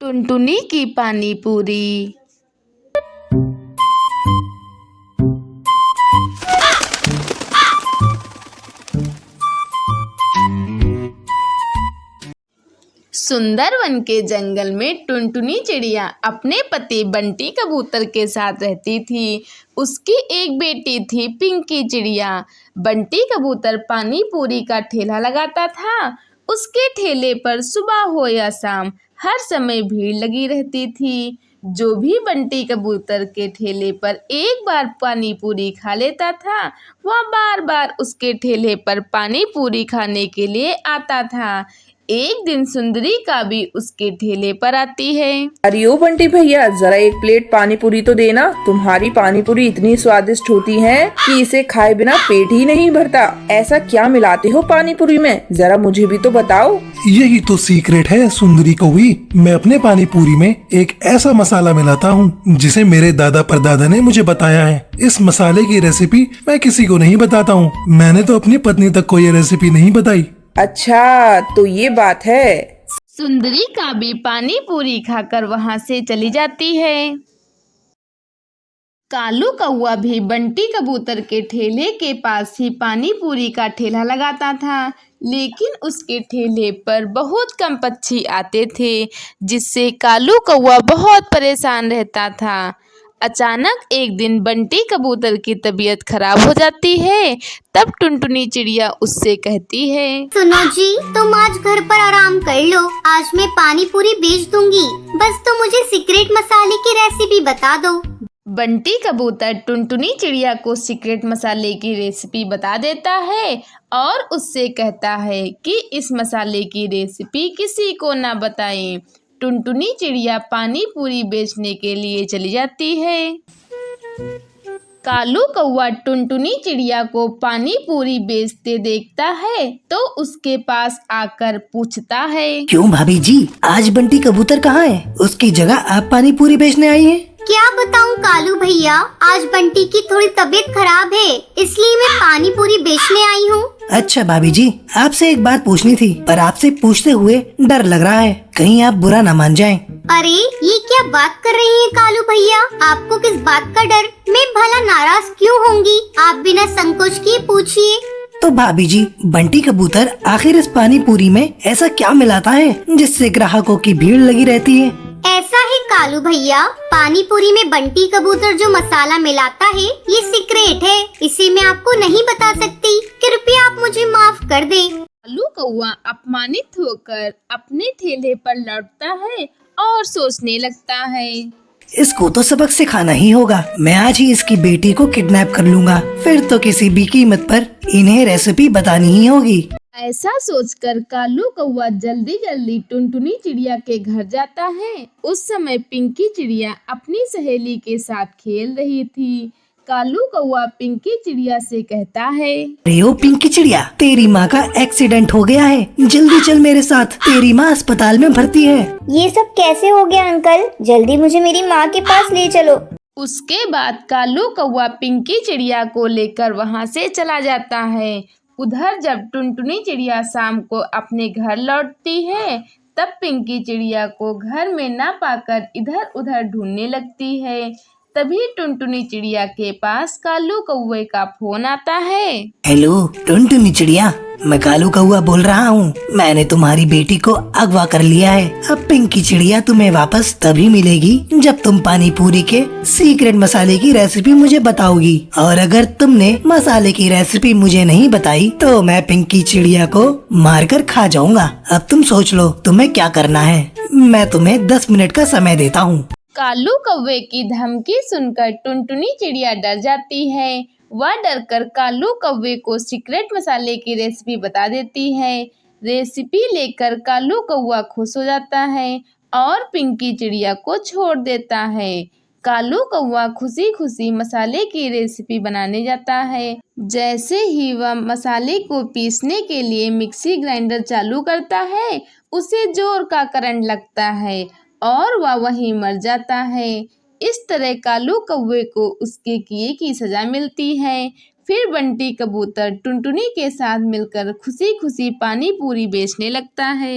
टुनटुनी की पानी पूरी। सुंदर वन के जंगल में टुनटुनी चिड़िया अपने पति बंटी कबूतर के साथ रहती थी। उसकी एक बेटी थी पिंकी चिड़िया। बंटी कबूतर पानी पूरी का ठेला लगाता था। उसके ठेले पर सुबह हो या शाम हर समय भीड़ लगी रहती थी। जो भी बंटी कबूतर के ठेले पर एक बार पानी पूरी खा लेता था, वह बार बार उसके ठेले पर पानी पूरी खाने के लिए आता था। एक दिन सुंदरी का भी उसके ठेले पर आती है। अरे ओ बंटी भैया, जरा एक प्लेट पानी पूरी तो देना। तुम्हारी पानी पूरी इतनी स्वादिष्ट होती है कि इसे खाए बिना पेट ही नहीं भरता। ऐसा क्या मिलाते हो पानी पूरी में, जरा मुझे भी तो बताओ। यही तो सीक्रेट है सुंदरी कौवी। मैं अपने पानी पूरी में एक ऐसा मसाला मिलाता हूँ जिसे मेरे दादा परदादा ने मुझे बताया है। इस मसाले की रेसिपी मैं किसी को नहीं बताता हूँ। मैंने तो अपनी पत्नी तक को ये रेसिपी नहीं बताई। अच्छा, तो ये बात है। सुंदरी का भी पानी पूरी खाकर वहां से चली जाती है। कालू कौवा भी बंटी कबूतर के ठेले के पास ही पानी पूरी का ठेला लगाता था, लेकिन उसके ठेले पर बहुत कम पक्षी आते थे, जिससे कालू कौवा बहुत परेशान रहता था। अचानक एक दिन बंटी कबूतर की तबीयत खराब हो जाती है। तब टुनटुनी चिड़िया उससे कहती है, सुनो जी, तुम आज घर पर आराम कर लो। आज मैं पानी पूरी बेच दूंगी, बस तुम मुझे सीक्रेट मसाले की रेसिपी बता दो। बंटी कबूतर टुनटुनी चिड़िया को सीक्रेट मसाले की रेसिपी बता देता है और उससे कहता है कि इस मसाले की रेसिपी किसी को ना बताएं। टुनटुनी चिड़िया पानी पूरी बेचने के लिए चली जाती है। कालू कौवा टुनटुनी चिड़िया को पानी पूरी बेचते देखता है तो उसके पास आकर पूछता है, क्यों भाभी जी, आज बंटी कबूतर कहाँ है? उसकी जगह आप पानी पूरी बेचने आई हैं? क्या बताऊं कालू भैया, आज बंटी की थोड़ी तबीयत खराब है, इसलिए मैं पानी पूरी बेचने आई हूँ। अच्छा भाभी जी, आपसे एक बात पूछनी थी, पर आपसे पूछते हुए डर लग रहा है, कहीं आप बुरा ना मान जाएं। अरे ये क्या बात कर रही हैं कालू भैया, आपको किस बात का डर? मैं भला नाराज क्यों होंगी? आप बिना संकोच किए पूछिए। तो भाभी जी, बंटी कबूतर आखिर इस पानी पूरी में ऐसा क्या मिलाता है जिससे ग्राहकों की भीड़ लगी रहती है? ऐसा है कालू भैया, पानी पूरी में बंटी कबूतर जो मसाला मिलाता है ये सीक्रेट है, इसे मैं आपको नहीं बता सकती। कृपया आप मुझे माफ कर दें। कालू कौवा अपमानित होकर अपने ठेले पर लौटता है और सोचने लगता है, इसको तो सबक सिखाना ही होगा। मैं आज ही इसकी बेटी को किडनैप कर लूंगा, फिर तो किसी भी कीमत पर इन्हें रेसिपी बतानी ही होगी। ऐसा सोचकर कालू कौवा जल्दी जल्दी टुनटुनी चिड़िया के घर जाता है। उस समय पिंकी चिड़िया अपनी सहेली के साथ खेल रही थी। कालू कौवा पिंकी चिड़िया से कहता है, अरे ओ पिंकी चिड़िया, तेरी माँ का एक्सीडेंट हो गया है, जल्दी चल मेरे साथ, तेरी माँ अस्पताल में भर्ती है। ये सब कैसे हो गया अंकल? जल्दी मुझे मेरी माँ के पास ले चलो। उसके बाद कालू कौवा पिंकी चिड़िया को लेकर वहां से चला जाता है। उधर जब टुनटुनी चिड़िया शाम को अपने घर लौटती है, तब पिंकी चिड़िया को घर में न पाकर इधर उधर ढूंढने लगती है। तभी टुनटुनी चिड़िया के पास कालू कौवे का फोन आता है। हेलो टुनटुनी चिड़िया, मैं कालू कौवा बोल रहा हूँ। मैंने तुम्हारी बेटी को अगवा कर लिया है। अब पिंकी चिड़िया तुम्हें वापस तभी मिलेगी जब तुम पानी पूरी के सीक्रेट मसाले की रेसिपी मुझे बताओगी, और अगर तुमने मसाले की रेसिपी मुझे नहीं बताई तो मैं पिंकी चिड़िया को मारकर खा जाऊंगा। अब तुम सोच लो तुम्हें क्या करना है। मैं तुम्हें 10 मिनट का समय देता हूँ। कालू कौवे की धमकी सुनकर टुनटुनी चिड़िया डर जाती है। वह डरकर कालू कौवे को सीक्रेट मसाले की रेसिपी बता देती है। रेसिपी लेकर कालू कौवा खुश हो जाता है और पिंकी चिड़िया को छोड़ देता है। कालू कौवा खुशी खुशी मसाले की रेसिपी बनाने जाता है। जैसे ही वह मसाले को पीसने के लिए मिक्सी ग्राइंडर चालू करता है, उसे जोर का करंट लगता है और वह वहीं मर जाता है। इस तरह कालू कौवे को उसके किए की सजा मिलती है। फिर बंटी कबूतर टुनटुनी के साथ मिलकर खुशी खुशी पानी पूरी बेचने लगता है।